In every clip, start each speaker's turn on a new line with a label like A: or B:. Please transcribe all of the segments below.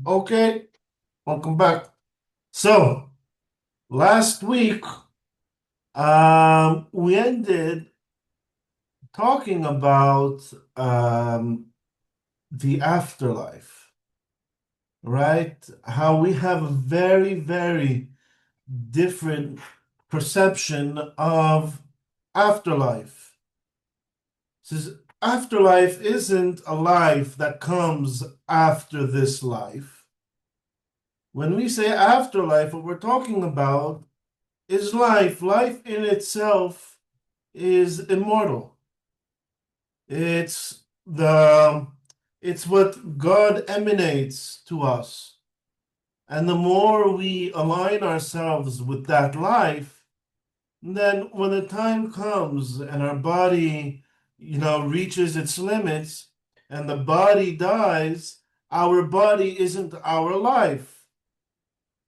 A: Okay, welcome back. So last week, we ended talking about the afterlife, right? How we have a very, very different perception of afterlife. Says afterlife isn't a life that comes after this life. When we say afterlife, what we're talking about is life. Life in itself is immortal. It's the it's what God emanates to us. And the more we align ourselves with that life, then when the time comes and our body, reaches its limits and the body dies, our body isn't our life.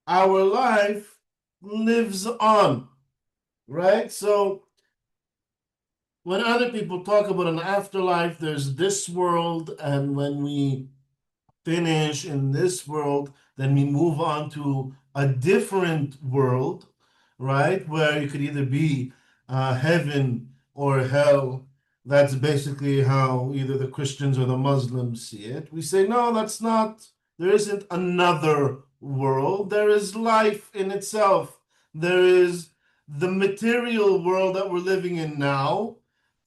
A: Our life lives on, right? So when other people talk about an afterlife, there's this world, and when we finish in this world, then we move on to a different world, right? Where you could either be heaven or hell. That's basically how either the Christians or the Muslims see it. We say, no, that's not, there isn't another world. There is life in itself. There is the material world that we're living in now.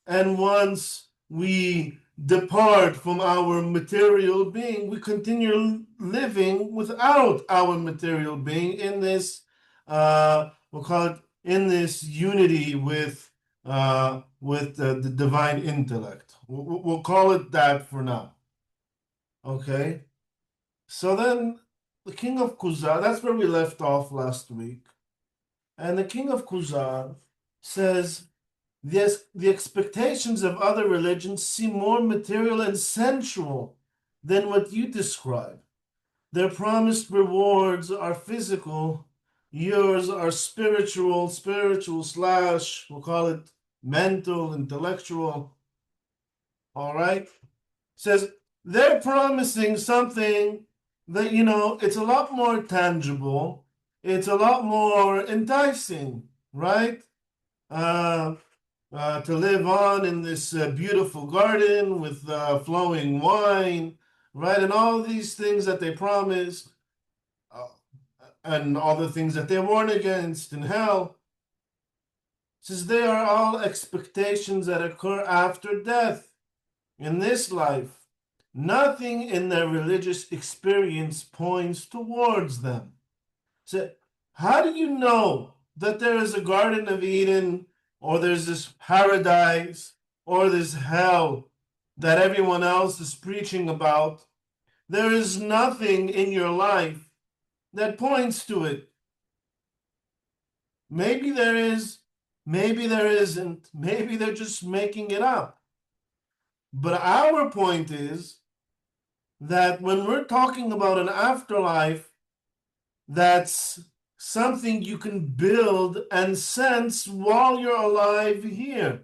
A: And once we depart from our material being, we continue living without our material being in this, we'll call it, in this unity with the divine intellect. We'll call it that for now. Okay. So then the king of Kuzar, that's where we left off last week. And the king of Kuzar says, the expectations of other religions seem more material and sensual than what you describe. Their promised rewards are physical, yours are spiritual slash, we'll call it mental, intellectual. All right? Says they're promising something that, it's a lot more tangible, it's a lot more enticing, right? Uh, to live on in this beautiful garden with flowing wine, right? And all these things that they promised, uh, and all the things that they warn against in hell, since they are all expectations that occur after death in this life. Nothing in their religious experience points towards them. So, how do you know that there is a Garden of Eden, or there's this paradise, or this hell that everyone else is preaching about? There is nothing in your life that points to it. Maybe there is, maybe there isn't, maybe they're just making it up. But our point is that when we're talking about an afterlife, that's something you can build and sense while you're alive here.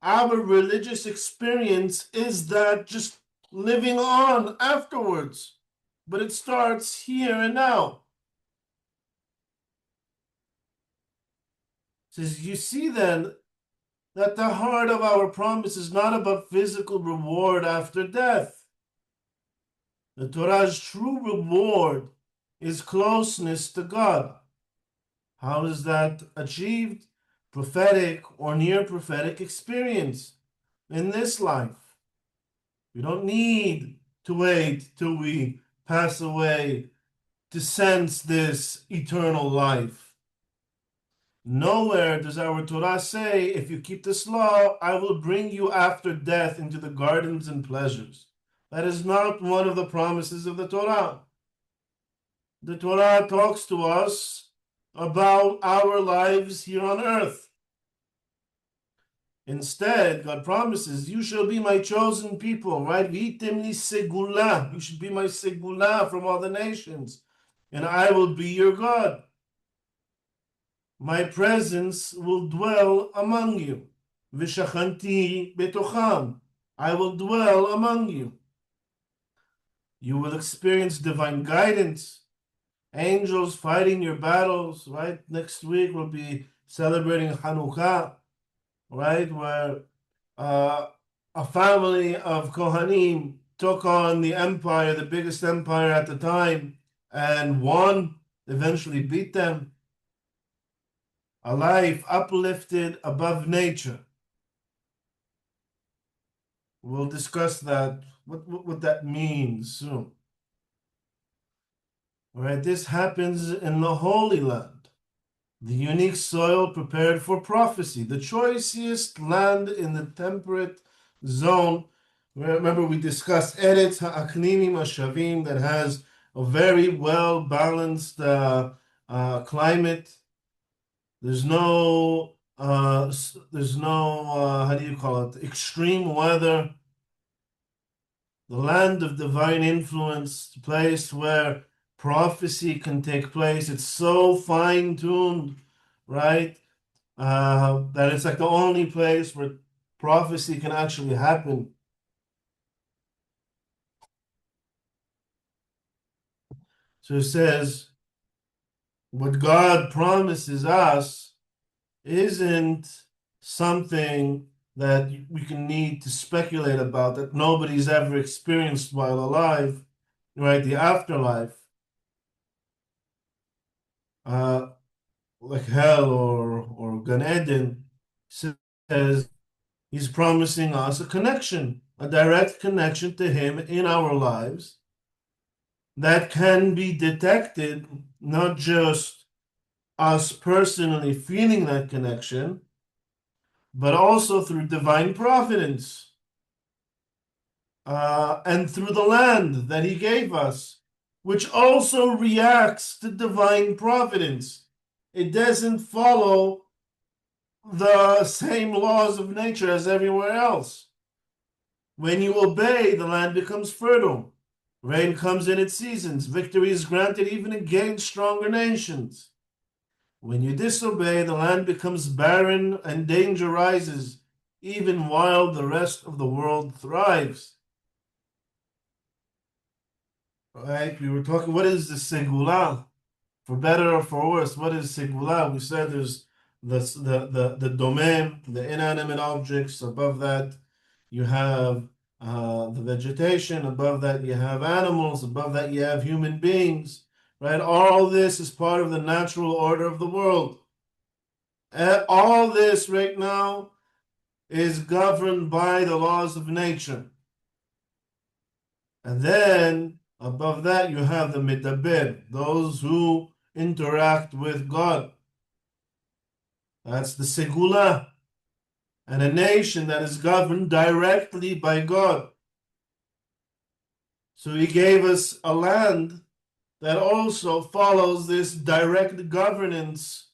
A: Our religious experience is that just living on afterwards, but it starts here and now. It says, you see then that the heart of our promise is not about physical reward after death. The Torah's true reward is closeness to God. How is that achieved? Prophetic or near prophetic experience in this life. We don't need to wait till we pass away to sense this eternal life. Nowhere does our Torah say, if you keep this law, I will bring you after death into the gardens and pleasures. That is not one of the promises of the Torah. The Torah talks to us about our lives here on earth. Instead, God promises, you shall be my chosen people, right? You should be my segula from all the nations, and I will be your God. My presence will dwell among you. V'shachanti betocham. I will dwell among you. You will experience divine guidance, angels fighting your battles, right? Next week we'll be celebrating Hanukkah, right? Where a family of Kohanim took on the empire, the biggest empire at the time, and won, eventually beat them. A life uplifted above nature. We'll discuss that, what that means soon. All right, this happens in the Holy Land, the unique soil prepared for prophecy, the choicest land in the temperate zone. Remember, we discussed Eretz HaAkninim HaShavim, that has a very well-balanced climate. There's no how do you call it, extreme weather. The land of divine influence, the place where prophecy can take place. It's so fine-tuned, right? That it's like the only place where prophecy can actually happen. So it says, what God promises us isn't something that we can need to speculate about, that nobody's ever experienced while alive, right? The afterlife, like hell or Gan Eden, says he's promising us a connection, a direct connection to him in our lives that can be detected, not just us personally feeling that connection, but also through divine providence and through the land that he gave us, which also reacts to divine providence. It doesn't follow the same laws of nature as everywhere else. When you obey, the land becomes fertile. Rain comes in its seasons. Victory is granted even against stronger nations. When you disobey, the land becomes barren and danger rises, even while the rest of the world thrives. Right? We were talking, what is the segula? For better or for worse, what is segula? We said there's the domain, the inanimate objects. Above that, you have the vegetation. Above that, you have animals. Above that, you have human beings. Right? All this is part of the natural order of the world. And all this right now is governed by the laws of nature. And then above that, you have the midaber, those who interact with God. That's the segula, and a nation that is governed directly by God. So he gave us a land that also follows this direct governance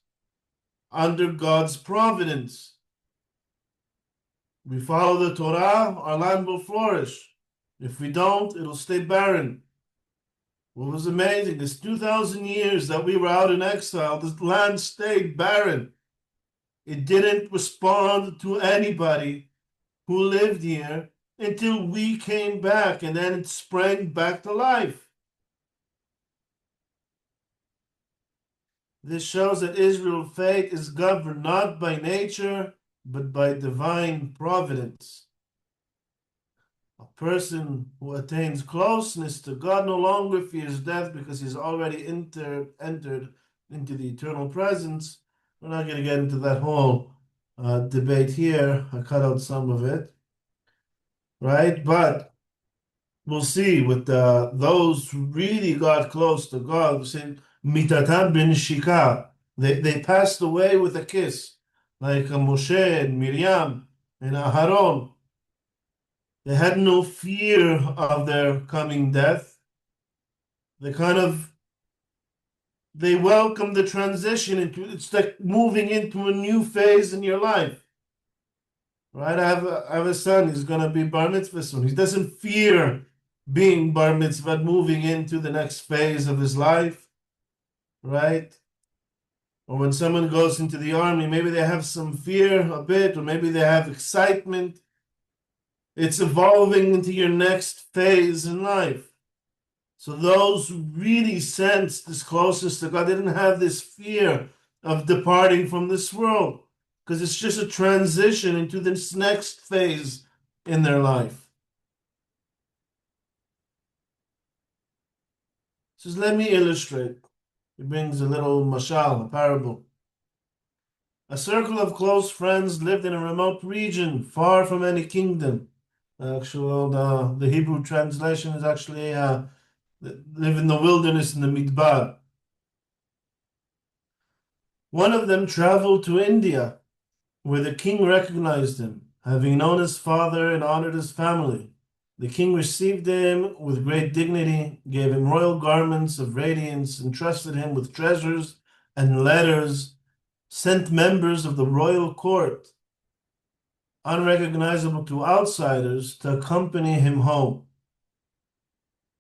A: under God's providence. We follow the Torah, our land will flourish. If we don't, it'll stay barren. What was amazing is 2,000 years that we were out in exile, the land stayed barren. It didn't respond to anybody who lived here until we came back, and then it sprang back to life. This shows that Israel's fate is governed not by nature, but by divine providence. A person who attains closeness to God no longer fears death because he's already entered into the eternal presence. We're not going to get into that whole debate here. I cut out some of it, right? But we'll see with those who really got close to God, we say, mitatam bin shika. They passed away with a kiss, like Moshe and Miriam and Aharon. They had no fear of their coming death. They welcome the transition into, it's like moving into a new phase in your life. Right? I have a son, he's gonna be bar mitzvah soon. He doesn't fear being bar mitzvah, moving into the next phase of his life. Right? Or when someone goes into the army, maybe they have some fear a bit, or maybe they have excitement. It's evolving into your next phase in life. So those who really sensed this closeness to God didn't have this fear of departing from this world, because it's just a transition into this next phase in their life. He says, let me illustrate. He brings a little mashal, a parable. A circle of close friends lived in a remote region, far from any kingdom. The Hebrew translation is actually live in the wilderness in the Midbar. One of them traveled to India, where the king recognized him, having known his father and honored his family. The king received him with great dignity, gave him royal garments of radiance, entrusted him with treasures and letters, sent members of the royal court, unrecognizable to outsiders, to accompany him home.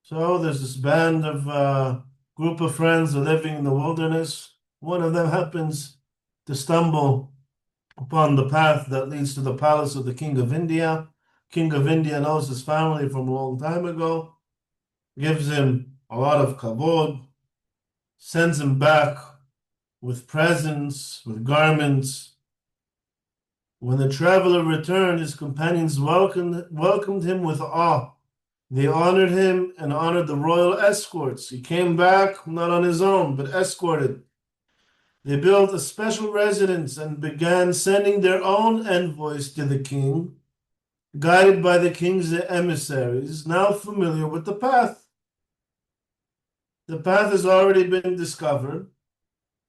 A: So there's this band of group of friends living in the wilderness. One of them happens to stumble upon the path that leads to the palace of the King of India. King of India knows his family from a long time ago, gives him a lot of kavod, sends him back with presents, with garments. When the traveler returned, his companions welcomed him with awe. They honored him and honored the royal escorts. He came back not on his own, but escorted. They built a special residence and began sending their own envoys to the king, guided by the king's emissaries, now familiar with the path. The path has already been discovered.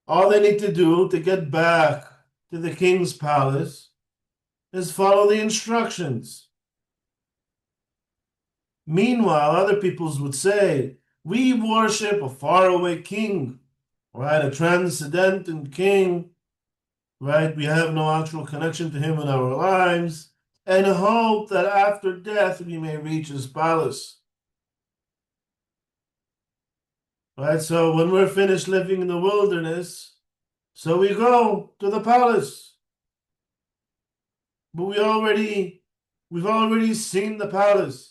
A: All they need to do to get back to the king's palace is follow the instructions. Meanwhile, other peoples would say, we worship a faraway king, right? A transcendental king, right? We have no actual connection to him in our lives, and hope that after death we may reach his palace. Right? So when we're finished living in the wilderness, so we go to the palace. But we've already seen the palace.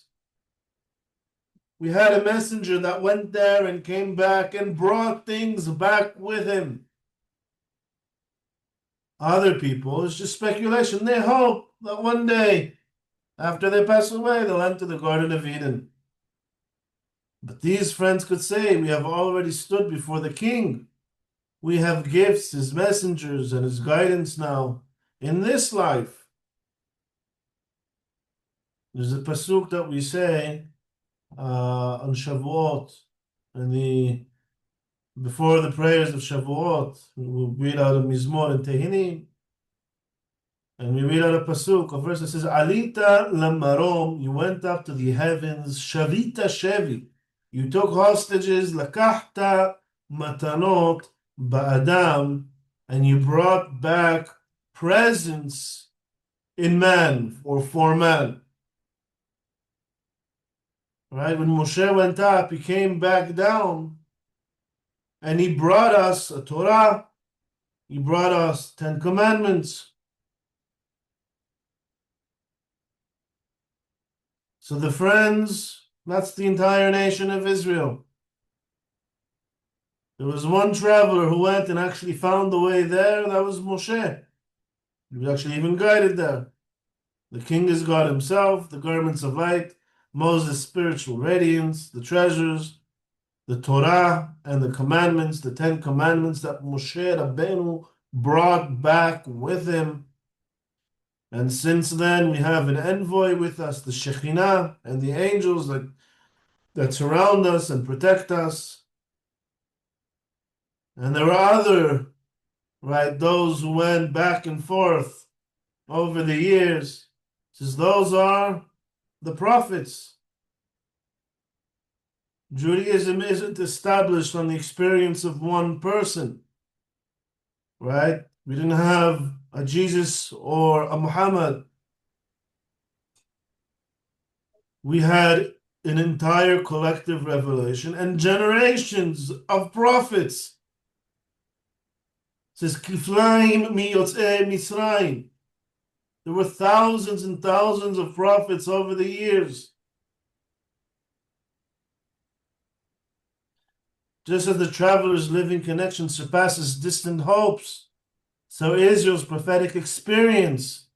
A: We had a messenger that went there and came back and brought things back with him. Other people, it's just speculation. They hope that one day, after they pass away, they'll enter the Garden of Eden. But these friends could say, we have already stood before the king. We have gifts, his messengers, and his guidance now in this life. There's a pasuk that we say on Shavuot, and before the prayers of Shavuot, we'll read out a Mizmor and Tehillim, and we read out a pasuk, a verse that says, Alita lamarom, you went up to the heavens, Shavita Shevi, you took hostages, Lakahta matanot ba'adam, and you brought back presents in man, or for man. Right? When Moshe went up, he came back down, and he brought us a Torah, he brought us 10 commandments. So the friends, that's the entire nation of Israel. There was one traveler who went and actually found the way there, that was Moshe. He was actually even guided there. The king is God himself, the garments of light, Moses' spiritual radiance, the treasures, the Torah and the commandments, the 10 commandments that Moshe Rabbeinu brought back with him. And since then, we have an envoy with us, the Shekhinah, and the angels that surround us and protect us. And there are other, right, those who went back and forth over the years. Says those are the prophets. Judaism isn't established on the experience of one person, right? We didn't have a Jesus or a Muhammad. We had an entire collective revelation and generations of prophets. It says, Kiflaim mi yotzei Misraim. There were thousands and thousands of prophets over the years. Just as the traveler's living connection surpasses distant hopes, so Israel's prophetic experience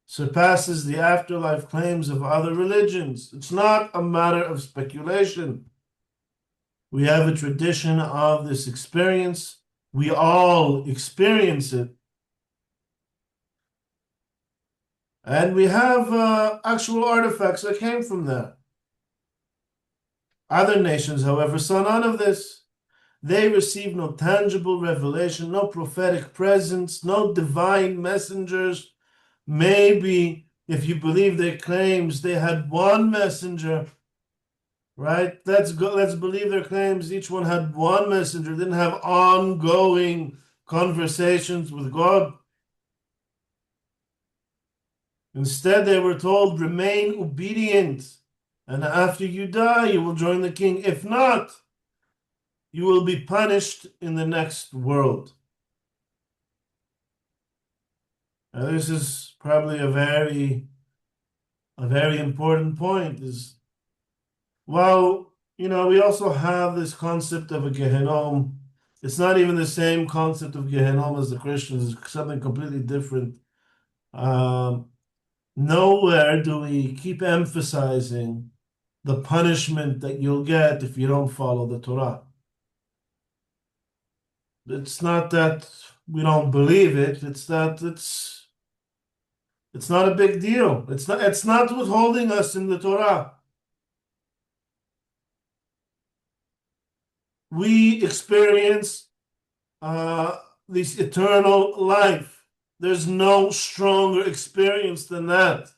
A: surpasses the afterlife claims of other religions. It's not a matter of speculation. We have a tradition of this experience. We all experience it. And we have actual artifacts that came from there. Other nations, however, saw none of this. They received no tangible revelation, no prophetic presence, no divine messengers. Maybe, if you believe their claims, they had one messenger, right? Let's believe their claims. Each one had one messenger, didn't have ongoing conversations with God. Instead, they were told, remain obedient, and after you die, you will join the king. If not, you will be punished in the next world. Now, this is probably a very important point. Is well, we also have this concept of a Gehenom. It's not even the same concept of Gehenom as the Christians. It's something completely different. Nowhere do we keep emphasizing the punishment that you'll get if you don't follow the Torah. It's not that we don't believe it, it's that it's not a big deal. It's not withholding us in the Torah. We experience this eternal life. There's no stronger experience than that.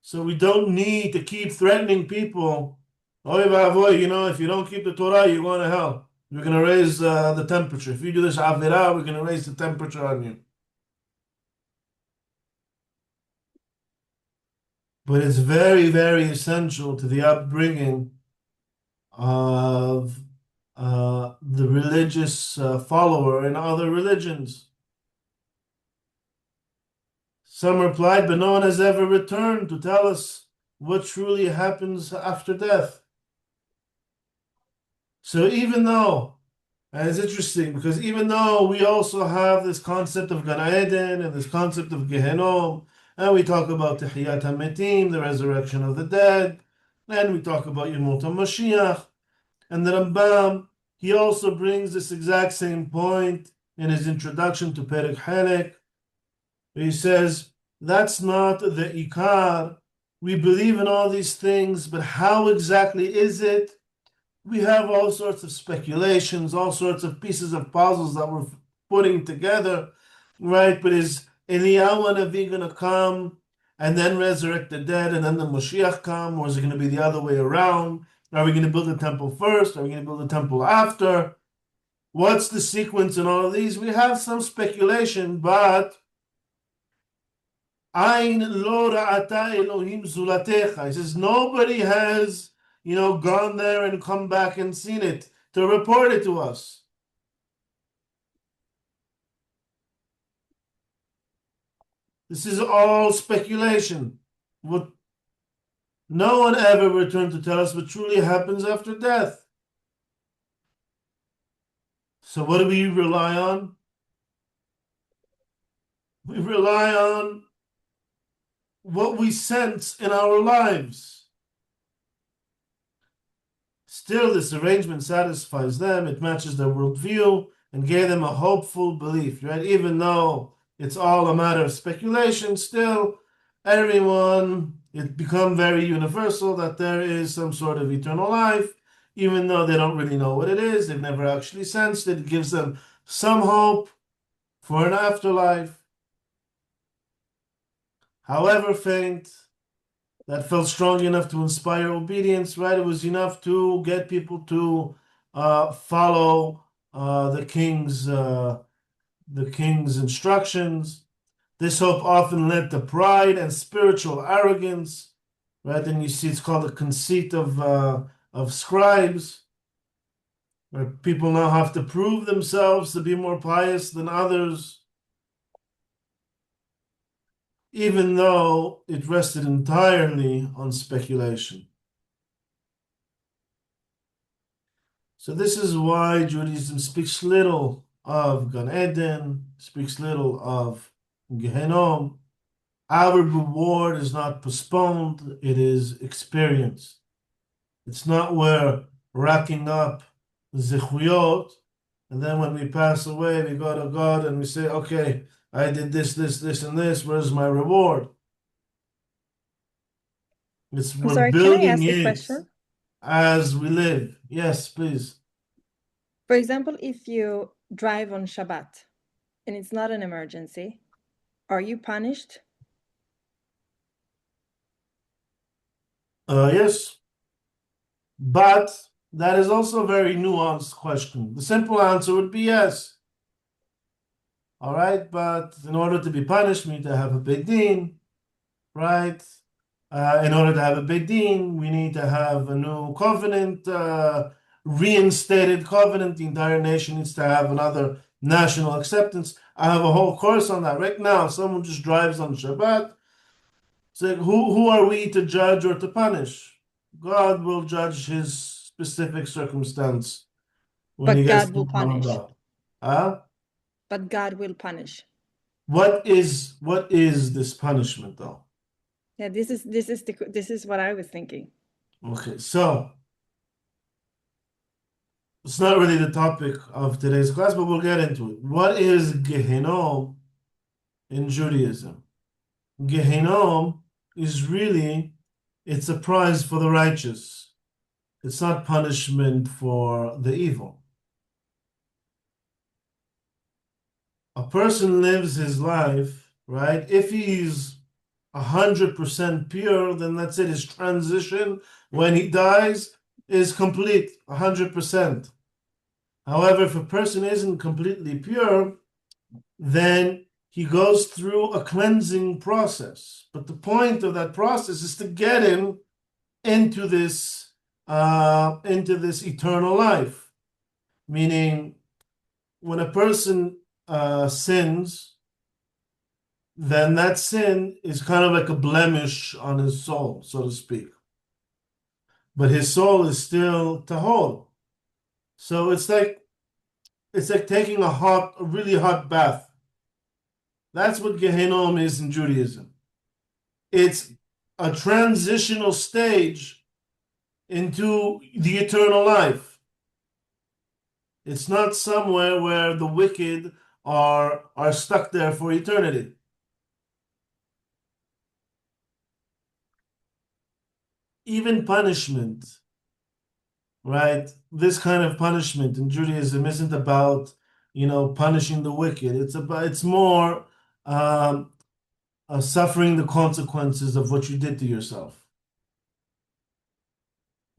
A: So we don't need to keep threatening people. Oy vavoy, if you don't keep the Torah, you're going to hell. We're going to raise the temperature. If you do this avirah, we're going to raise the temperature on you. But it's very, very essential to the upbringing of the religious follower in other religions. Some replied, but no one has ever returned to tell us what truly happens after death. So even though, and it's interesting because even though we also have this concept of Gan Eden and this concept of Gehenom, and we talk about Tehiyat HaMetim, the resurrection of the dead, and we talk about immortal Mashiach, and the Rambam, he also brings this exact same point in his introduction to Perek Halek. He says, that's not the Ikar. We believe in all these things, but how exactly is it? We have all sorts of speculations, all sorts of pieces of puzzles that we're putting together, right? But is Eliyahu Navi going to come and then resurrect the dead and then the Mashiach come? Or is it going to be the other way around? Are we going to build a temple first? Are we going to build a temple after? What's the sequence in all of these? We have some speculation, but Ain lo ra'ata Elohim zulatecha. He says nobody has, gone there and come back and seen it to report it to us. This is all speculation. What no one ever returned to tell us what truly happens after death. So what do we rely on? We rely on what we sense in our lives. Still, this arrangement satisfies them, it matches their worldview, and gave them a hopeful belief, right? Even though it's all a matter of speculation, still, it become very universal that there is some sort of eternal life, even though they don't really know what it is, they've never actually sensed it. It gives them some hope for an afterlife, however faint. That felt strong enough to inspire obedience, right? It was enough to get people to follow the king's instructions. This hope often led to pride and spiritual arrogance, right? And you see, it's called the conceit of scribes, where people now have to prove themselves to be more pious than others, even though it rested entirely on speculation. So this is why Judaism speaks little of Gan Eden, speaks little of Gehenom. Our reward is not postponed, it is experienced. It's not we're racking up zichuyot, and then when we pass away, we go to God and we say, okay, I did this, this, and this, where's my reward? It's
B: I'm
A: we're
B: sorry, can I
A: building
B: ask a
A: it
B: question?
A: as we live. Yes, please.
B: For example, if you drive on Shabbat and it's not an emergency, are you punished?
A: Yes, but that is also a very nuanced question. The simple answer would be yes. All right, but in order to be punished, we need to have a big din, right? In order to have a big din, we need to have a new covenant, reinstated covenant. The entire nation needs to have another national acceptance. I have a whole course on that. Right now, someone just drives on Shabbat. It's like, who are we to judge or to punish? God will judge his specific circumstance when he
B: But
A: gets
B: God
A: to
B: will punish.
A: Bahada. Huh?
B: But God will punish.
A: What is this punishment though?
B: Yeah, this is what I was thinking.
A: Okay, so it's not really the topic of today's class, but we'll get into it. What is Gehenom in Judaism? Gehenom is really it's a prize for the righteous. It's not punishment for the evil. A person lives his life, right? If he's 100% pure, then that's it. His transition when he dies is complete, 100%. However, if a person isn't completely pure, then he goes through a cleansing process. But the point of that process is to get him into this eternal life. Meaning, when a person sins, then that sin is kind of like a blemish on his soul, so to speak. But his soul is still tahor. So it's like taking a really hot bath. That's what Gehenom is in Judaism. It's a transitional stage into the eternal life. It's not somewhere where the wicked are stuck there for eternity. Even punishment, right? This kind of punishment in Judaism isn't about, punishing the wicked. It's more um, suffering the consequences of what you did to yourself.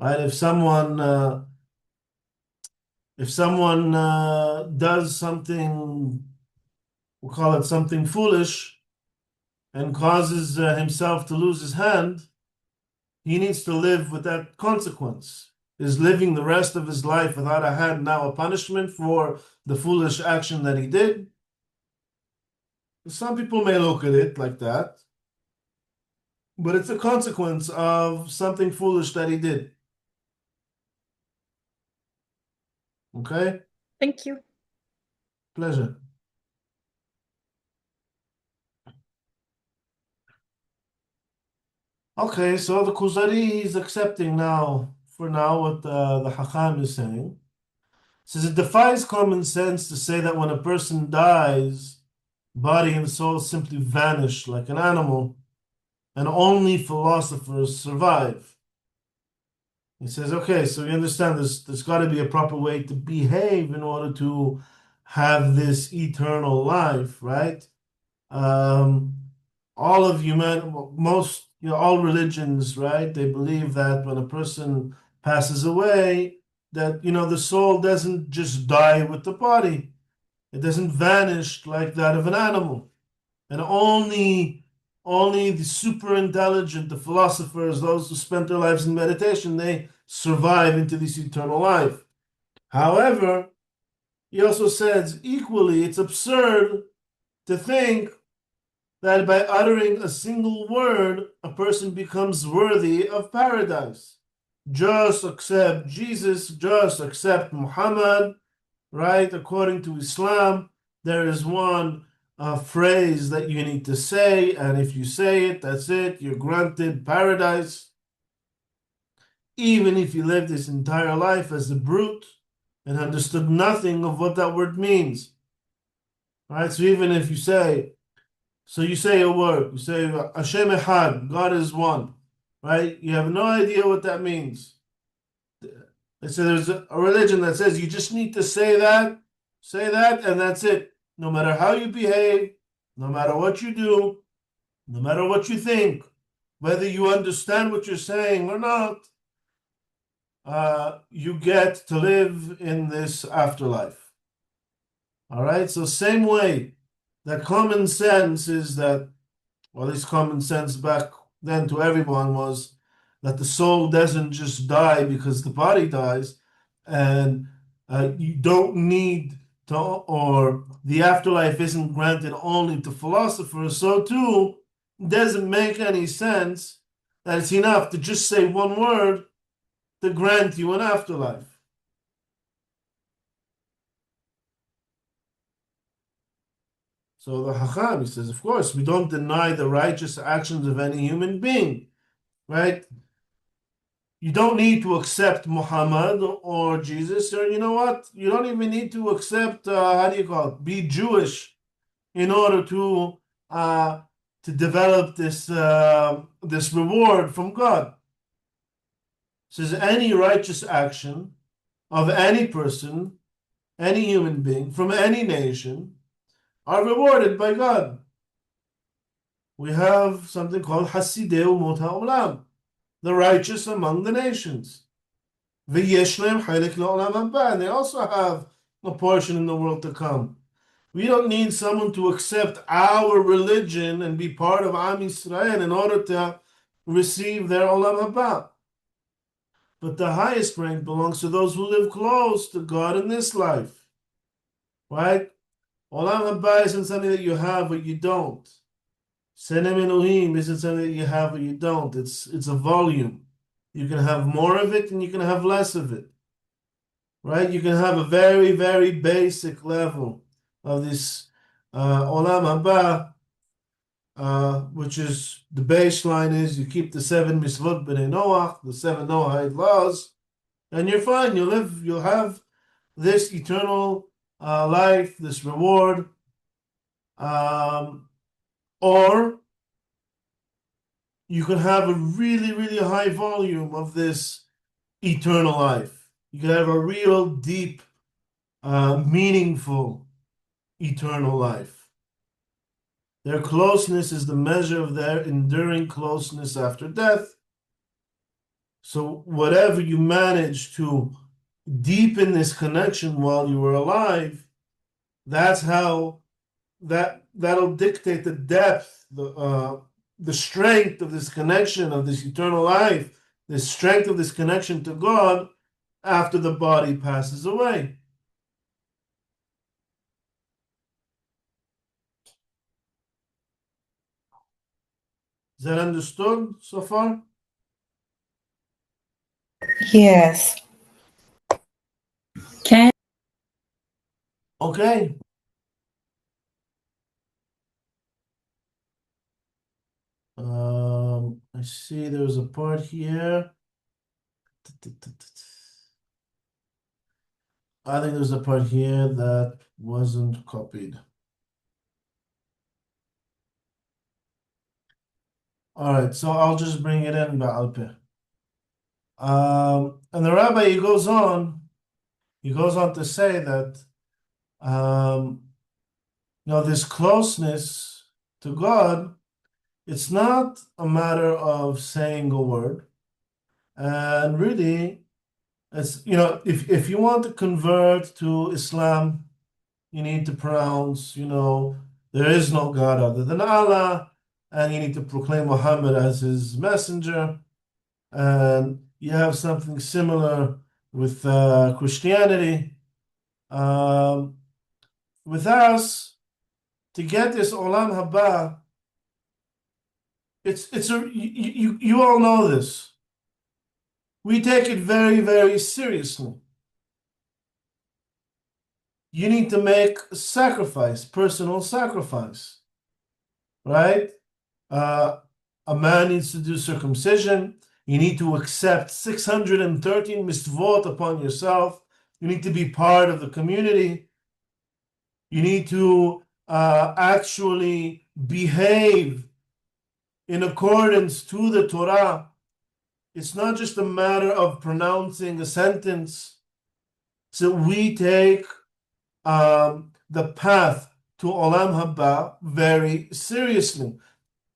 A: Right? If someone does something, we'll call it something foolish, and causes himself to lose his hand, he needs to live with that consequence. Is living the rest of his life without a hand now a punishment for the foolish action that he did? Some people may look at it like that, but it's a consequence of something foolish that he did. Okay?
B: Thank you.
A: Pleasure. Okay, so the Kuzari is accepting now, for now, what the Hakam is saying. Says it defies common sense to say that when a person dies, body and soul simply vanish like an animal, and only philosophers survive. He says, okay, so you understand there's got to be a proper way to behave in order to have this eternal life, right? Um, all of most, all religions, right? They believe that when a person passes away, that, the soul doesn't just die with the body. It doesn't vanish like that of an animal. And only the super intelligent, the philosophers, those who spent their lives in meditation, they survive into this eternal life. However, he also says equally, it's absurd to think that by uttering a single word, a person becomes worthy of paradise. just accept Jesus, just accept Muhammad, right? According to Islam, there is one phrase that you need to say, and if you say it, that's it, you're granted paradise. Even if you lived this entire life as a brute and understood nothing of what that word means. Right? So even if you say, so you say a word, you say Hashem Echad, God is one, right? You have no idea what that means. So there's a religion that says you just need to say that, and that's it. No matter how you behave, no matter what you do, no matter what you think, whether you understand what you're saying or not, you get to live in this afterlife. All right, so same way that common sense is that, or at least common sense back then to everyone was that the soul doesn't just die because the body dies, and you don't need to, or the afterlife isn't granted only to philosophers, so too, it doesn't make any sense that it's enough to just say one word to grant you an afterlife. So the Hacham, he says, of course, we don't deny the righteous actions of any human being, right? You don't need to accept Muhammad or Jesus, or you know what? You don't even need to accept, how do you call it, be Jewish in order to develop this reward from God. It says any righteous action of any person, any human being, from any nation, are rewarded by God. We have something called Hasidei Umot HaOlam, the righteous among the nations. V'yesh lehem chelek le'olam haba, and they also have a portion in the world to come. We don't need someone to accept our religion and be part of Am Yisrael in order to receive their olam haba. But the highest rank belongs to those who live close to God in this life. Right? Olam haba isn't something that you have or you don't. Senem Elohim isn't something that you have or you don't. It's a volume. You can have more of it and you can have less of it. Right? You can have a very, very basic level of this Olam Haba, which is the baseline is you keep the 7 Mitzvot B'nai Noach, the 7 Noahide laws, and you're fine. You'll have this eternal life, this reward. Or you could have a really, really high volume of this eternal life. You could have a real deep, meaningful eternal life. Their closeness is the measure of their enduring closeness after death. So whatever you manage to deepen this connection while you were alive, that's how that'll dictate the depth, the strength of this connection, of this eternal life, the strength of this connection to God after the body passes away. Is that understood so far?
C: Yes.
B: Can
A: Okay. I see there's a part here. I think there's a part here that wasn't copied. All right, so I'll just bring it in Ba'al Peh. And the rabbi, he goes on to say that, this closeness to God, it's not a matter of saying a word. And really, it's, if you want to convert to Islam, you need to pronounce, there is no God other than Allah, and you need to proclaim Muhammad as his messenger. And you have something similar with Christianity. With us, to get this Olam Haba, you all know this. we take it very, very seriously. You need to make sacrifice, personal sacrifice, right? Uh, a man needs to do circumcision. You need to accept 613 mitzvot upon yourself. You need to be part of the community. You need to actually behave in accordance to the Torah. It's not just a matter of pronouncing a sentence. So we take the path to Olam Haba very seriously.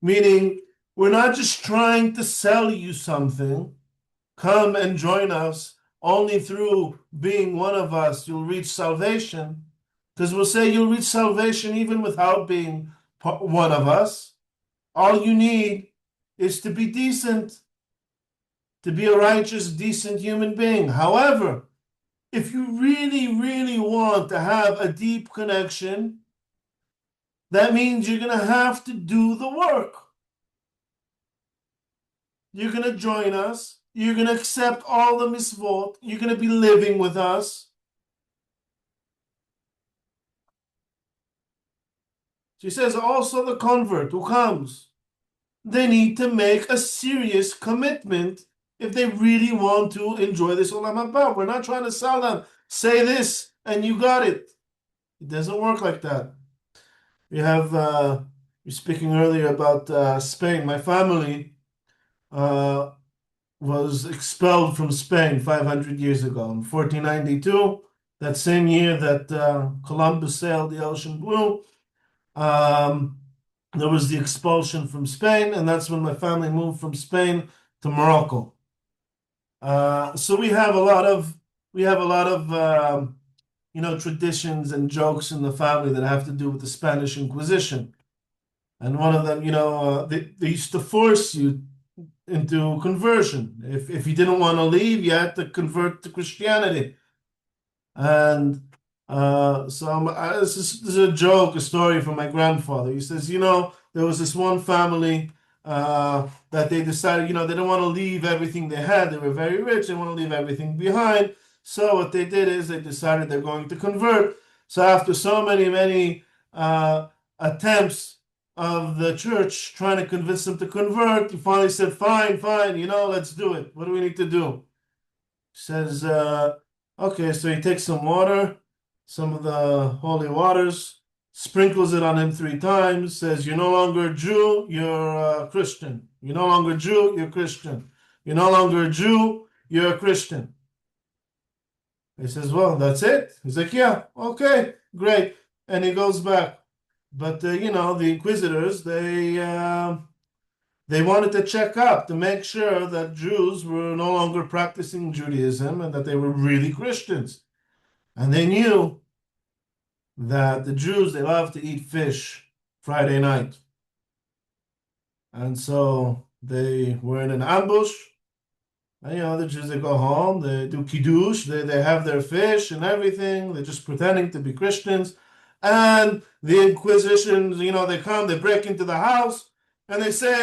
A: Meaning, we're not just trying to sell you something. Come and join us. Only through being one of us, you'll reach salvation. Because we'll say you'll reach salvation even without being one of us. All you need is to be decent, to be a righteous, decent human being. However, if you really, really want to have a deep connection, that means you're going to have to do the work. You're going to join us. You're going to accept all the mitzvot. You're going to be living with us. She says also the convert who comes, they need to make a serious commitment if they really want to enjoy this Olam Haba. We're not trying to sell them. Say this and you got it. It doesn't work like that. We have, you're speaking earlier about Spain. My family was expelled from Spain 500 years ago in 1492. That same year that Columbus sailed the ocean blue, there was the expulsion from Spain, and that's when my family moved from Spain to Morocco. So we have a lot of traditions and jokes in the family that have to do with the Spanish Inquisition. And one of them, they used to force you into conversion. If you didn't want to leave, you had to convert to Christianity. And this is a joke, a story from my grandfather. He says, there was this one family that they decided, they didn't want to leave everything they had. They were very rich. They want to leave everything behind. So what they did is they decided they're going to convert. So after so many attempts of the church trying to convince them to convert, he finally said, fine, let's do it. What do we need to do? He says, okay, so he takes some water, some of the holy waters, sprinkles it on him 3 times, says, you're no longer a Jew, you're a Christian. You're no longer a Jew, you're a Christian. You're no longer a Jew, you're a Christian. He says, well, that's it. He's like, yeah, okay, great. And he goes back. But, the inquisitors, they wanted to check up to make sure that Jews were no longer practicing Judaism and that they were really Christians. And they knew that the Jews, they love to eat fish Friday night. And so they were in an ambush. And, the Jews, they go home, they do kiddush, they have their fish and everything. They're just pretending to be Christians. And the Inquisition, they come, they break into the house, and they say,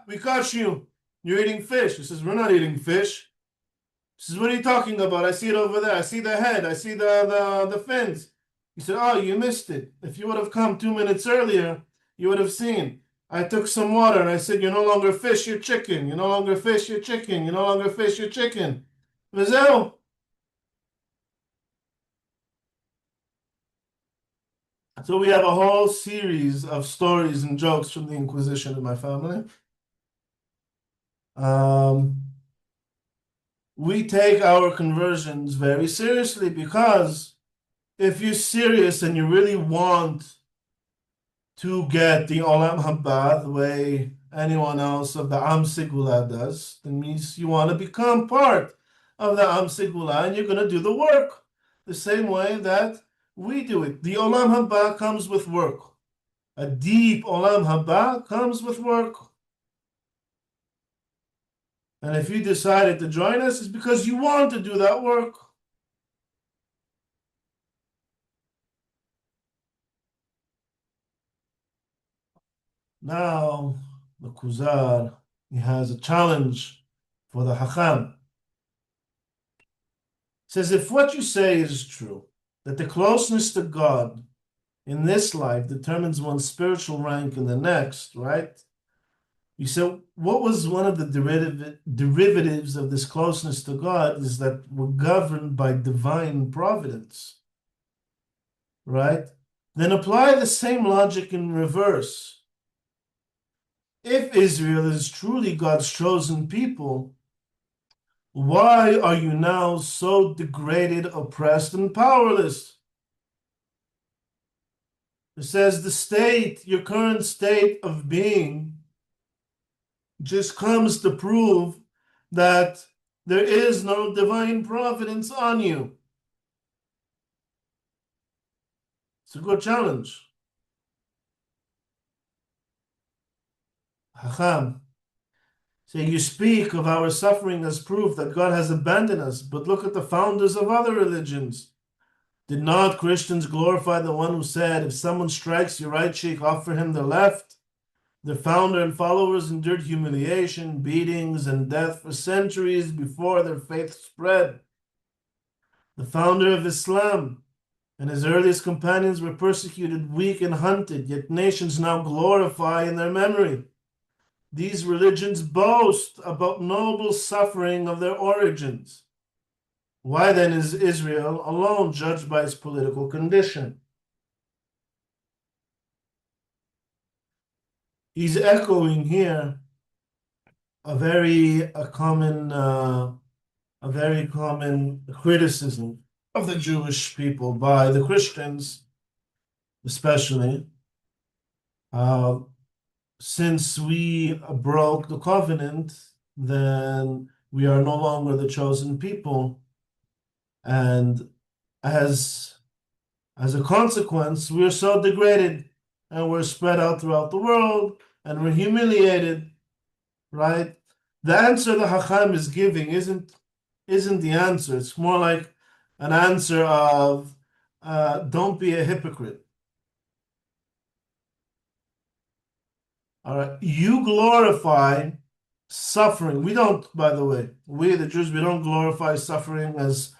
A: we caught you. You're eating fish. He says, we're not eating fish. He says, what are you talking about? I see it over there. I see the head. I see the fins. He said, oh, you missed it. If you would have come 2 minutes earlier, you would have seen. I took some water and I said, you're no longer fish, you're chicken. You're no longer fish, you're chicken. You're no longer fish, you're chicken. Vizeo. So we have a whole series of stories and jokes from the Inquisition in my family. We take our conversions very seriously because if you're serious and you really want to get the Olam Haba the way anyone else of the Am Sigula does, that means you want to become part of the Am Sigula and you're going to do the work the same way that we do it. The Olam Haba comes with work. A deep Olam Haba comes with work. And if you decided to join us, it's because you want to do that work. Now, the Kuzar, he has a challenge for the Hakam. says, if what you say is true, that the closeness to God in this life determines one's spiritual rank in the next, right? You said, what was one of the derivatives of this closeness to God is that we're governed by divine providence, right? Then apply the same logic in reverse. If Israel is truly God's chosen people, why are you now so degraded, oppressed, and powerless? It says the state, your current state of being, just comes to prove that there is no divine providence on you. It's a good challenge. Hacham, so you speak of our suffering as proof that God has abandoned us, but look at the founders of other religions. Did not Christians glorify the one who said, if someone strikes your right cheek, offer him the left? The founder and followers endured humiliation, beatings, and death for centuries before their faith spread. The founder of Islam and his earliest companions were persecuted, weak, and hunted, yet nations now glorify in their memory. These religions boast about noble suffering of their origins. Why then is Israel alone judged by its political condition? He's echoing here a very common criticism of the Jewish people by the Christians, especially, since we broke the covenant, then we are no longer the chosen people, and as a consequence, we are so degraded, and we're spread out throughout the world, and we're humiliated, right? The answer the Hacham is giving isn't the answer. It's more like an answer of don't be a hypocrite. All right, you glorify suffering. We don't, by the way, we the Jews, we don't glorify suffering as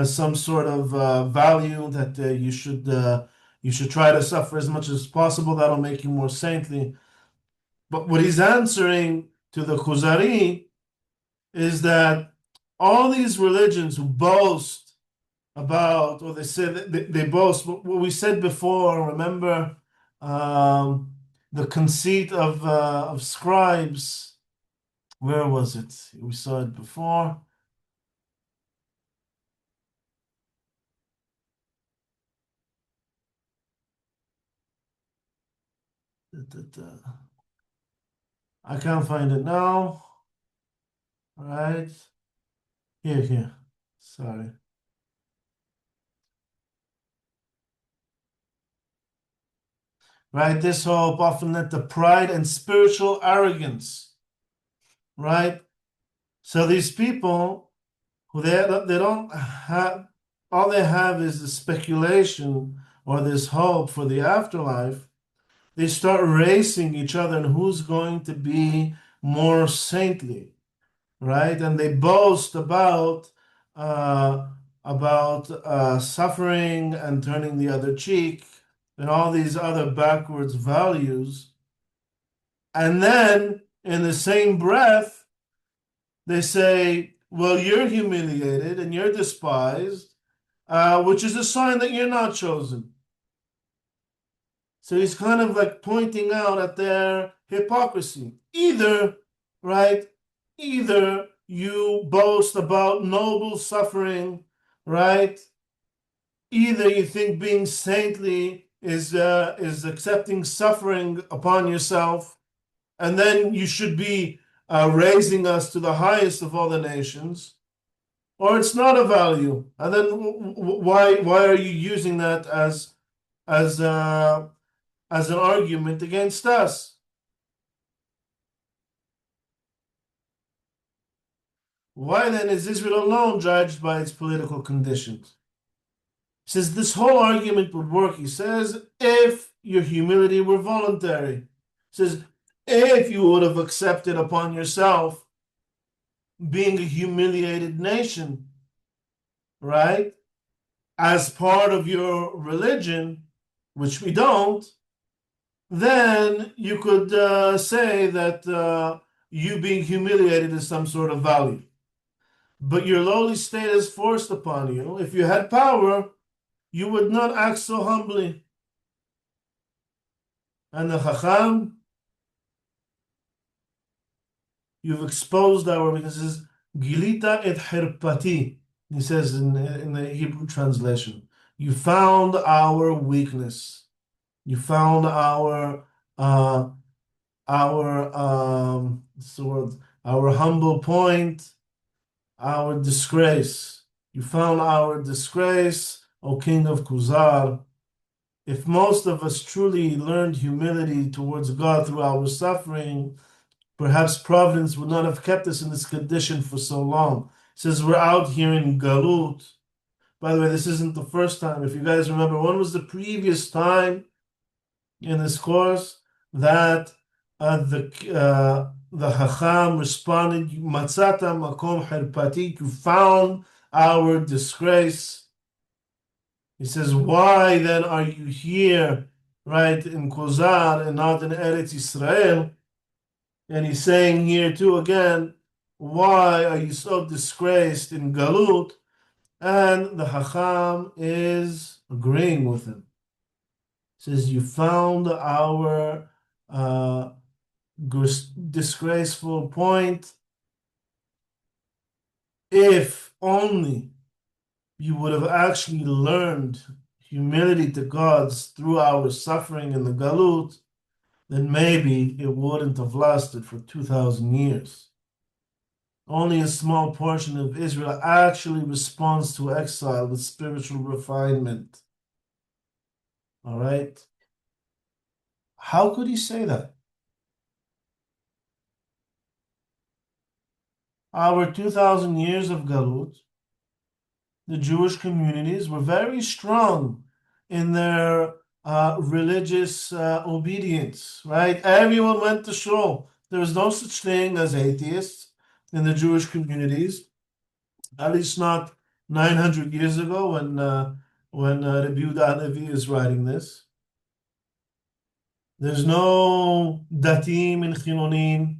A: some sort of value that you should try to suffer as much as possible. That'll make you more saintly. But what he's answering to the Kuzari is that all these religions who boast about, or they say they boast, what we said before, remember the conceit of scribes. Where was it? We saw it before. I can't find it now. All right. Here. Sorry. Right? This hope often led to pride and spiritual arrogance. Right? So these people who they don't have, all they have is the speculation or this hope for the afterlife. They start racing each other and who's going to be more saintly, right? And they boast about suffering and turning the other cheek and all these other backwards values. And then in the same breath, they say, well, you're humiliated and you're despised, which is a sign that you're not chosen. So he's kind of like pointing out at their hypocrisy. Either, right? Either you boast about noble suffering, right? Either you think being saintly is accepting suffering upon yourself, and then you should be raising us to the highest of all the nations, or it's not a value. And then why are you using that as an argument against us? Why then is Israel alone judged by its political conditions? He says this whole argument would work, he says, if your humility were voluntary. He says, if you would have accepted upon yourself being a humiliated nation, right, as part of your religion, which we don't, then you could say that you being humiliated is some sort of value. But your lowly state is forced upon you. If you had power, you would not act so humbly. And the Chacham, you've exposed our weaknesses. Gilita et herpati, he says in the Hebrew translation. You found our weakness. You found uh, sort our humble point, our disgrace. You found our disgrace, O King of Kuzar. If most of us truly learned humility towards God through our suffering, perhaps Providence would not have kept us in this condition for so long. It says we're out here in Galut. By the way, this isn't the first time. If you guys remember, when was the previous time in this course that the Chacham responded, Matzata makom herpati, you found our disgrace. He says, why then are you here, right, in Kuzar and not in Eretz Israel? And he's saying here too again, why are you so disgraced in Galut? And the Chacham is agreeing with him. He says, you found our disgraceful point. If only you would have actually learned humility to God through our suffering in the Galut, then maybe it wouldn't have lasted for 2,000 years. Only a small portion of Israel actually responds to exile with spiritual refinement. All right? How could he say that? Our 2,000 years of Galut, the Jewish communities were very strong in their religious obedience, right? Everyone went to shul. There was no such thing as atheists in the Jewish communities, at least not 900 years ago when Rabbi Yehuda HaLevi is writing this. There's no datim and chilonim,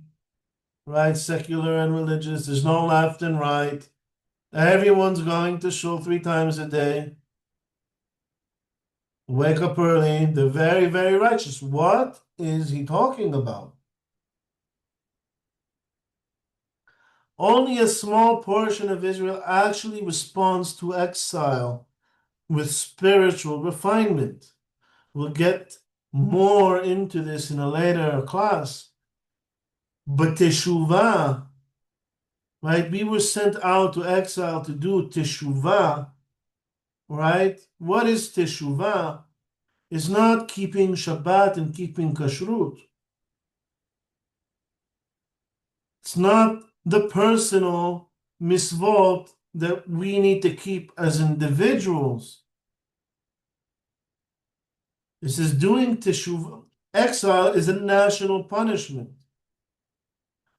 A: right? Secular and religious. There's no left and right. Everyone's going to shul 3 times a day. Wake up early. They're very, very righteous. What is he talking about? Only a small portion of Israel actually responds to exile with spiritual refinement. We'll get more into this in a later class. But teshuvah, right? We were sent out to exile to do teshuvah, right? What is teshuvah? It's not keeping Shabbat and keeping kashrut. It's not the personal mitzvot that we need to keep as individuals. This is doing teshuvah. Exile is a national punishment.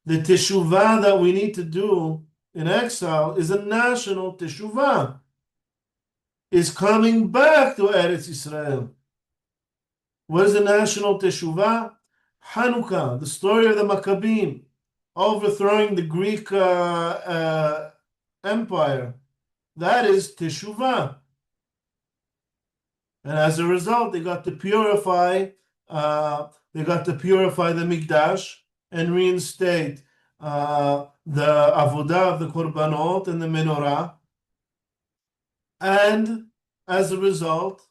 A: The teshuvah that we need to do in exile is a national teshuvah. Is coming back to Eretz Israel. What is the national teshuvah? Hanukkah, the story of the Maccabim, overthrowing the Greek empire. That is teshuvah. And as a result, they got to purify the Mikdash and reinstate the avodah of the korbanot and the menorah. And as a result,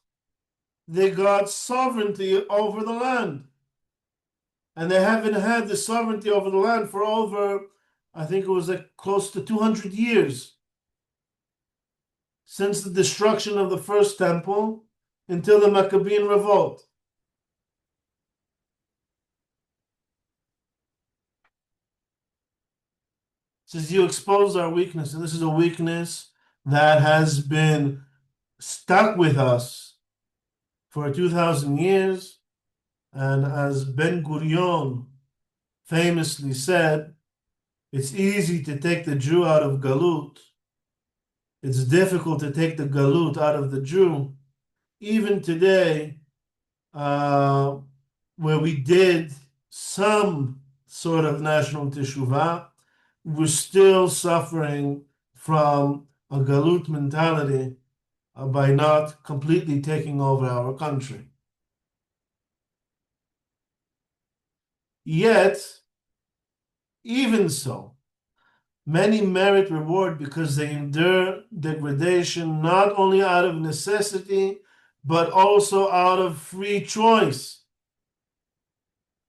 A: they got sovereignty over the land. And they haven't had the sovereignty over the land for over, I think it was like close to 200 years. Since the destruction of the first temple until the Maccabean revolt. It says you expose our weakness, and this is a weakness that has been stuck with us for 2,000 years. And as Ben Gurion famously said, it's easy to take the Jew out of Galut. it's difficult to take the galut out of the Jew. Even today, where we did some sort of national teshuvah, we're still suffering from a galut mentality by not completely taking over our country. Yet, even so, many merit reward because they endure degradation not only out of necessity, but also out of free choice.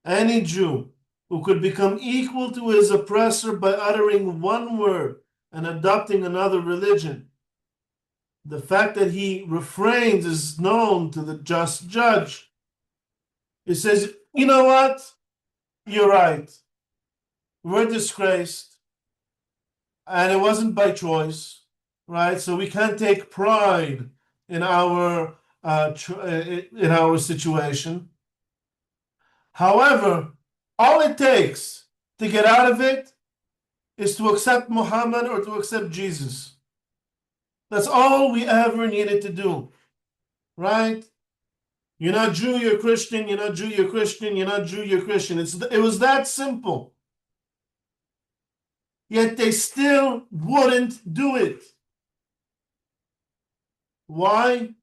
A: Any Jew who could become equal to his oppressor by uttering one word and adopting another religion, the fact that he refrains is known to the just judge. He says, you know what? You're right. We're disgraced. And it wasn't by choice, right? So we can't take pride in our situation. However, all it takes to get out of it is to accept Muhammad or to accept Jesus. That's all we ever needed to do, right? You're not Jew, you're Christian. You're not Jew, you're Christian. You're not Jew, you're Christian. It was that simple. Yet they still wouldn't do it. Why?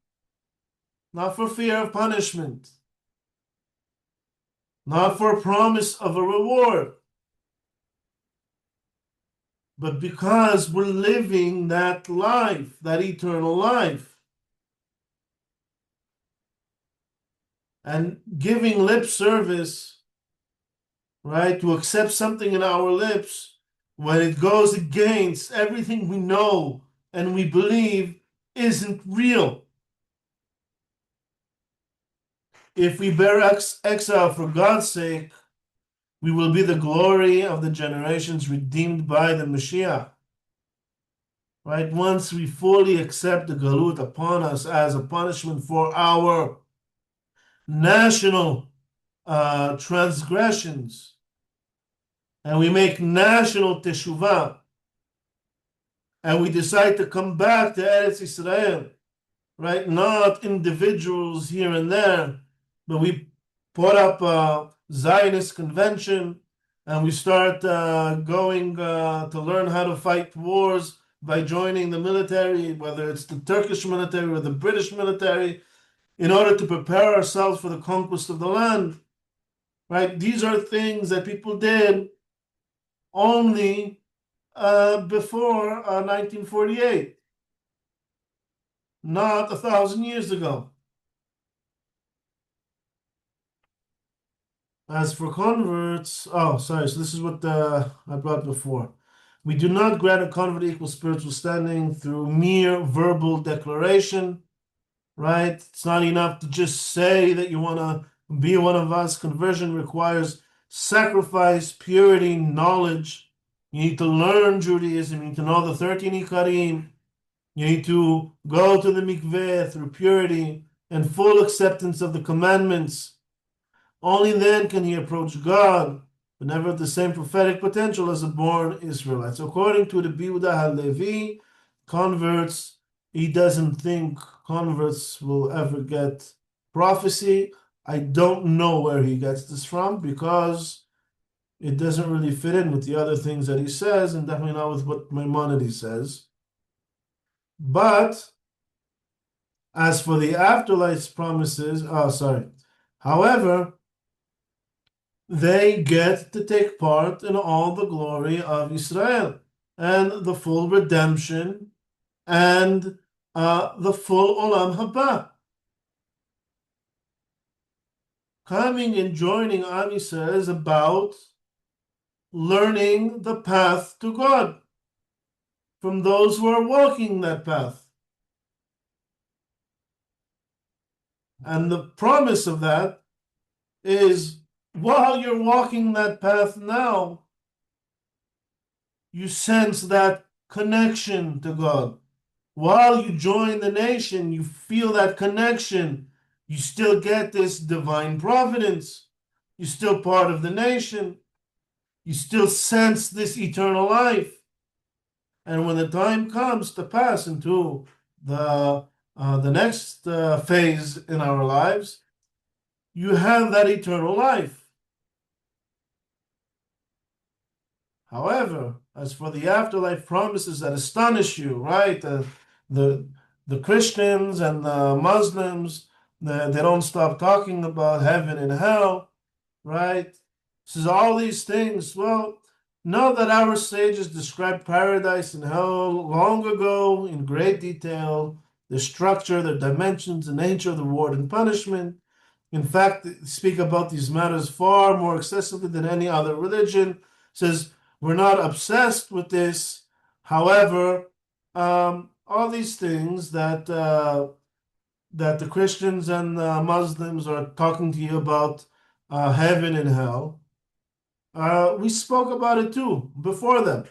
A: Not for fear of punishment, not for promise of a reward, but because we're living that life, that eternal life. And giving lip service, right, to accept something in our lips when it goes against everything we know and we believe isn't real. If we bear exile for God's sake, we will be the glory of the generations redeemed by the Mashiach. Right? Once we fully accept the galut upon us as a punishment for our national transgressions, and we make national teshuvah, and we decide to come back to Eretz Israel, right? Not individuals here and there, but we put up a Zionist convention and we start going to learn how to fight wars by joining the military, whether it's the Turkish military or the British military, in order to prepare ourselves for the conquest of the land, right? These are things that people did only before 1948, not 1,000 years ago. As for converts, so this is what I brought before. We do not grant a convert equal spiritual standing through mere verbal declaration, right? It's not enough to just say that you want to be one of us. Conversion requires sacrifice, purity, knowledge. You need to learn Judaism. You need to know the 13 Ikarim. You need to go to the mikveh through purity and full acceptance of the commandments. Only then can he approach God, but never with the same prophetic potential as a born Israelite. So according to the Yehuda HaLevi, converts, he doesn't think converts will ever get prophecy. I don't know where he gets this from because it doesn't really fit in with the other things that he says, and definitely not with what Maimonides says. But as for the afterlife's promises, however, they get to take part in all the glory of Israel and the full redemption and the full Olam Haba. Coming and joining Am Yisrael is about learning the path to God from those who are walking that path. And the promise of that is while you're walking that path now, you sense that connection to God. While you join the nation, you feel that connection. You still get this divine providence. You're still part of the nation. You still sense this eternal life. And when the time comes to pass into the next phase in our lives, you have that eternal life. However, as for the afterlife promises that astonish you, right? The the Christians and the Muslims, they don't stop talking about heaven and hell, right? Says all these things. Well, know that our sages described paradise and hell long ago in great detail, the structure, the dimensions, the nature of the reward and punishment. In fact, they speak about these matters far more excessively than any other religion. Says we're not obsessed with this. However, all these things that the Christians and Muslims are talking to you about heaven and hell, we spoke about it too before them.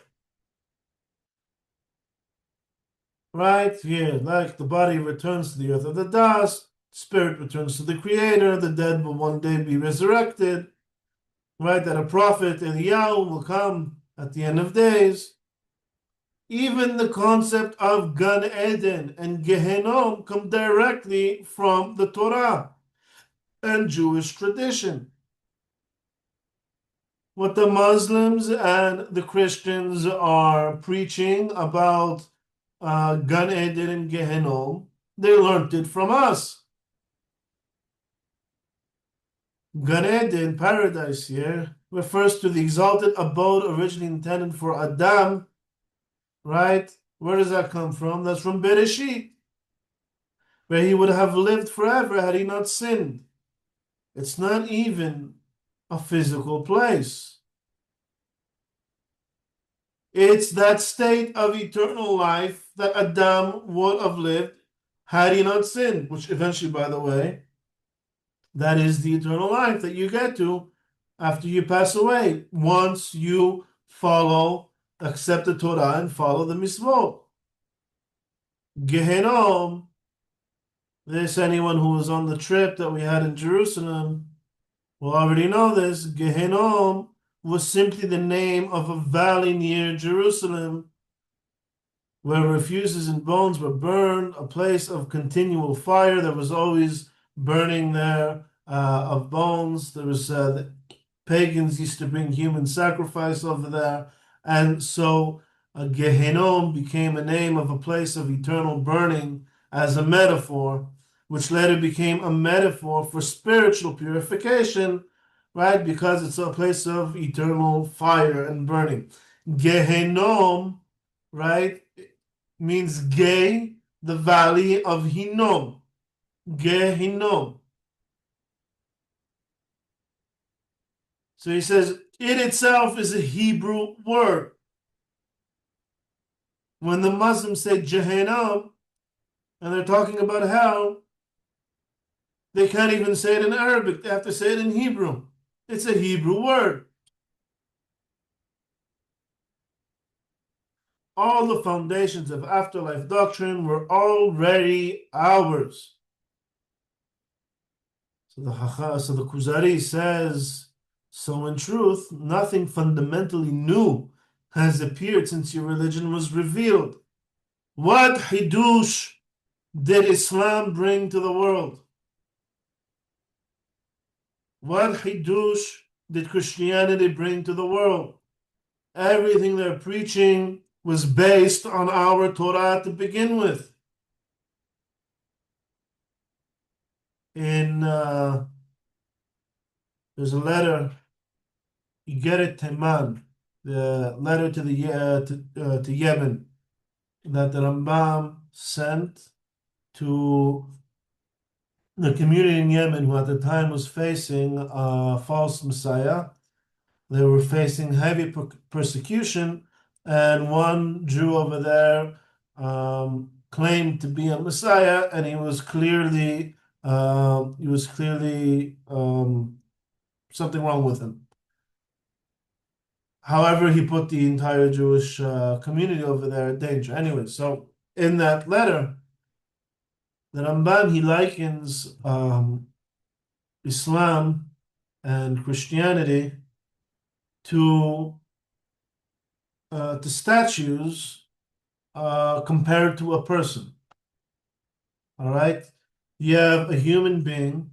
A: Right here, like the body returns to the earth of the dust, spirit returns to the Creator, the dead will one day be resurrected. Right, that a prophet Eliyahu will come at the end of days. Even the concept of Gan Eden and Gehenom come directly from the Torah and Jewish tradition. What the Muslims and the Christians are preaching about Gan Eden and Gehenom, they learned it from us. Gan Eden, paradise here, refers to the exalted abode originally intended for Adam, right? Where does that come from? That's from Bereshit, where he would have lived forever had he not sinned. It's not even a physical place. It's that state of eternal life that Adam would have lived had he not sinned, which eventually, by the way, that is the eternal life that you get to after you pass away, once you accept the Torah and follow the Mitzvot. Gehenom, this anyone who was on the trip that we had in Jerusalem will already know this. Gehenom was simply the name of a valley near Jerusalem where refuses and bones were burned, a place of continual fire that was always burning there of bones. There was the pagans used to bring human sacrifice over there, and so Gehenom became a name of a place of eternal burning as a metaphor, which later became a metaphor for spiritual purification, right? Because it's a place of eternal fire and burning. Gehenom, right, means Ge, the valley of Hinnom. Gehinnom. So he says, it itself is a Hebrew word. When the Muslims say Jahannam, and they're talking about hell, they can't even say it in Arabic. They have to say it in Hebrew. It's a Hebrew word. All the foundations of afterlife doctrine were already ours. So the Kuzari says, so in truth, nothing fundamentally new has appeared since your religion was revealed. What hidush did Islam bring to the world? What hidush did Christianity bring to the world? Everything they're preaching was based on our Torah to begin with. There's a letter, Igeret Teman, the letter to Yemen, that the Rambam sent to the community in Yemen, who at the time was facing a false Messiah. They were facing heavy persecution, and one Jew over there claimed to be a Messiah, and he was clearly something wrong with him. However, he put the entire Jewish community over there in danger. Anyway, so in that letter, the Ramban, he likens Islam and Christianity to statues compared to a person. All right, you have a human being,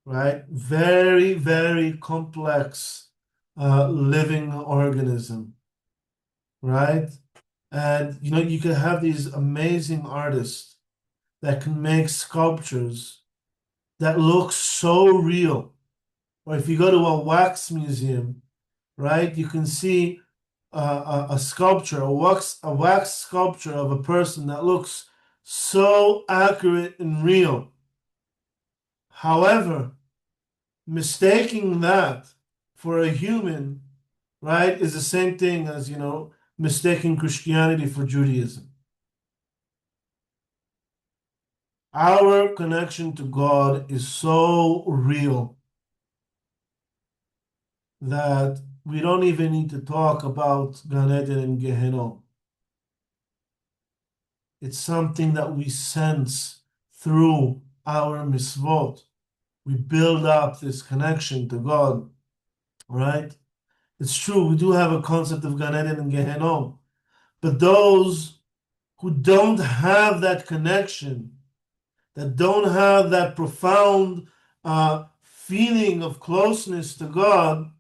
A: right? Very, very complex living organism, right? And you can have these amazing artists that can make sculptures that look so real. Or if you go to a wax museum, right, you can see a sculpture, a wax sculpture of a person that looks so accurate and real. However, mistaking that for a human, right, is the same thing as, mistaking Christianity for Judaism. Our connection to God is so real that we don't even need to talk about Gan Eden and Gehenna. It's something that we sense through our mitzvot. We build up this connection to God, right? It's true, we do have a concept of Gan Eden and Gehenna, but those who don't have that connection, that don't have that profound feeling of closeness to God,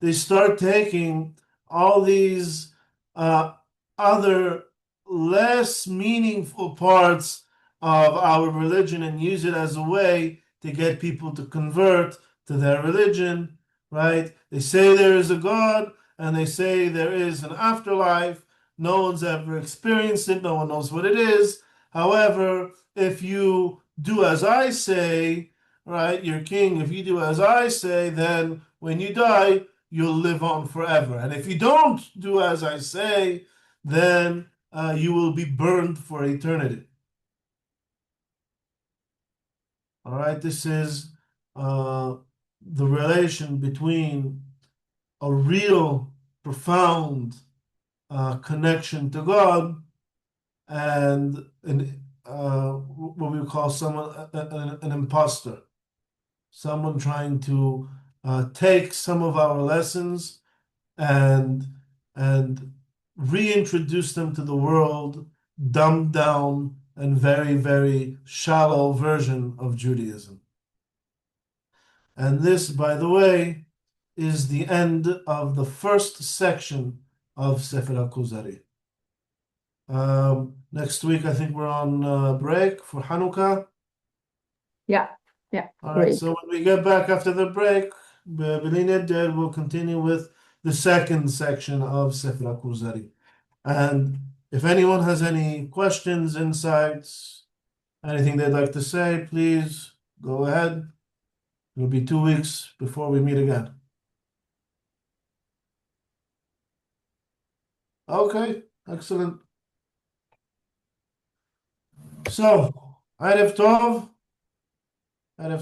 A: they start taking all these uh, other less meaningful parts of our religion and use it as a way to get people to convert to their religion, right? They say there is a God and they say there is an afterlife. No one's ever experienced it, no one knows what it is. However, if you do as I say, right, you're king, if you do as I say, then when you die, you'll live on forever. And if you don't do as I say, then you will be burned for eternity. All right, this is the relation between a real, profound connection to God and what we call someone an imposter, someone trying to take some of our lessons and reintroduce them to the world, dumbed down and very, very shallow version of Judaism. And this, by the way, is the end of the first section of Sefer Kuzari. Next week, I think we're on break for Hanukkah.
C: Yeah, yeah,
A: All right,
C: great.
A: so when we get back after the break, we'll continue with the second section of Sefer Kuzari. And if anyone has any questions, insights, anything they'd like to say, please go ahead. It'll be 2 weeks before we meet again. Okay, excellent. So, Erev Tov.